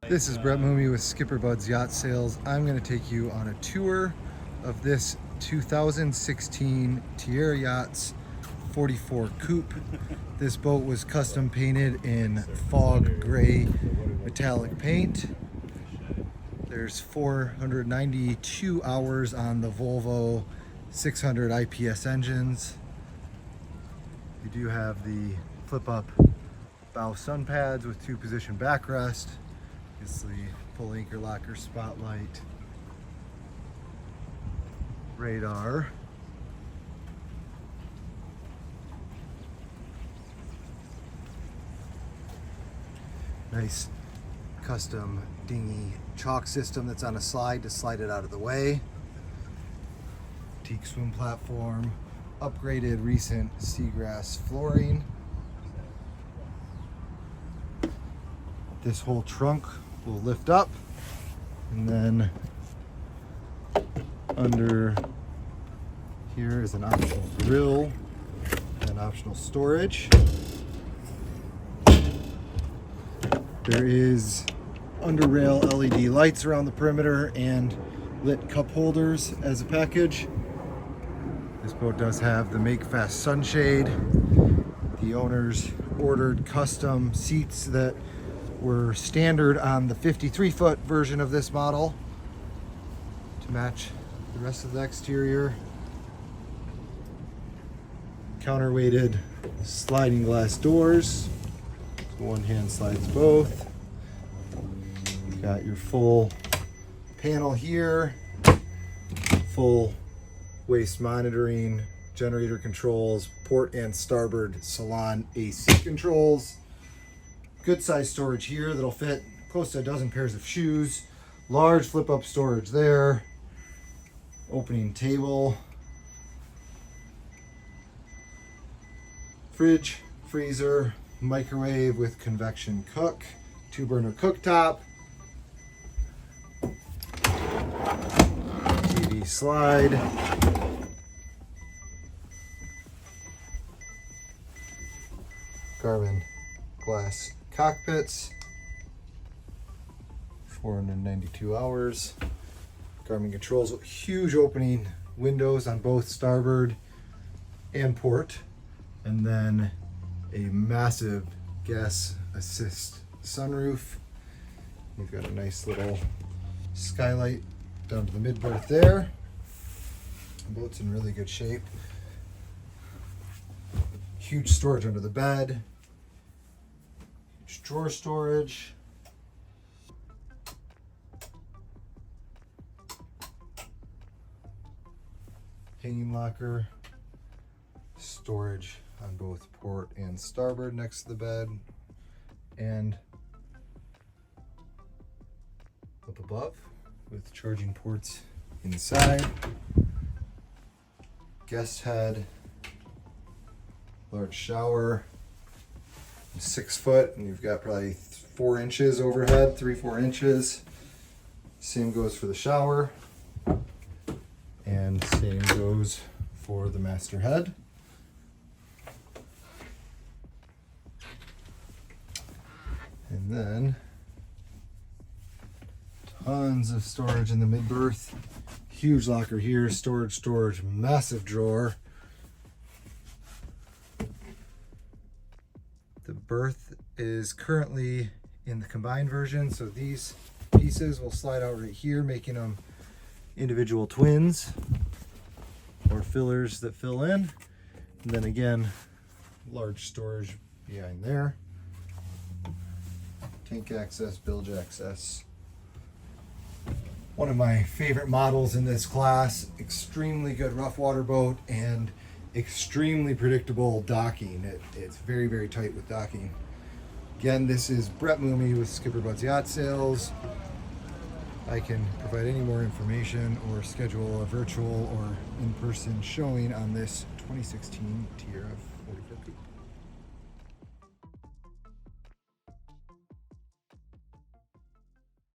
This is Brett Mooney with SkipperBud's Yacht Sales. I'm going to take you on a tour of this 2016 Tiara Yachts 44 Coupe. This boat was custom painted in fog gray metallic paint. There's 492 hours on the Volvo 600 IPS engines. You do have the flip-up bow sun pads with 2-position backrest. Obviously, full anchor locker, spotlight, radar. Nice custom dinghy chalk system that's on a slide to slide it out of the way. Teak swim platform, upgraded recent seagrass flooring. This whole trunk will lift up, and then under here is an optional grill and optional storage. There is under rail LED lights around the perimeter and lit cup holders as a package. This boat does have the make fast sunshade. The owners ordered custom seats that were standard on the 53-foot version of this model to match the rest of the exterior. Counterweighted sliding glass doors. One hand slides both. You've got your full panel here, full waist monitoring, generator controls, port and starboard salon AC controls. Good size storage here that'll fit close to a dozen pairs of shoes. Large flip up storage there. Opening table. Fridge, freezer, microwave with convection cook, 2-burner cooktop. TV slide. Carbon glass cockpits, 492 hours. Garmin controls with huge opening windows on both starboard and port, and then a massive gas assist sunroof. You've got a nice little skylight down to the mid berth there. The boat's in really good shape. Huge storage under the bed. Drawer storage. Hanging locker. Storage on both port and starboard next to the bed. And up above with charging ports inside. Guest head. Large shower. 6 foot, and you've got probably 4 inches overhead, 3-4 inches. Same goes for the shower, and same goes for the master head. And then tons of storage in the mid berth. Huge locker here, storage, massive drawer. The berth is currently in the combined version, so these pieces will slide out right here, making them individual twins or fillers that fill in. And then again, large storage behind there. Tank access, bilge access. One of my favorite models in this class, extremely good rough water boat and extremely predictable docking. It's very, very tight with docking. Again, this is Brett Mooney with SkipperBud's Yacht Sales. I can provide any more information or schedule a virtual or in-person showing on this 2016 Tiara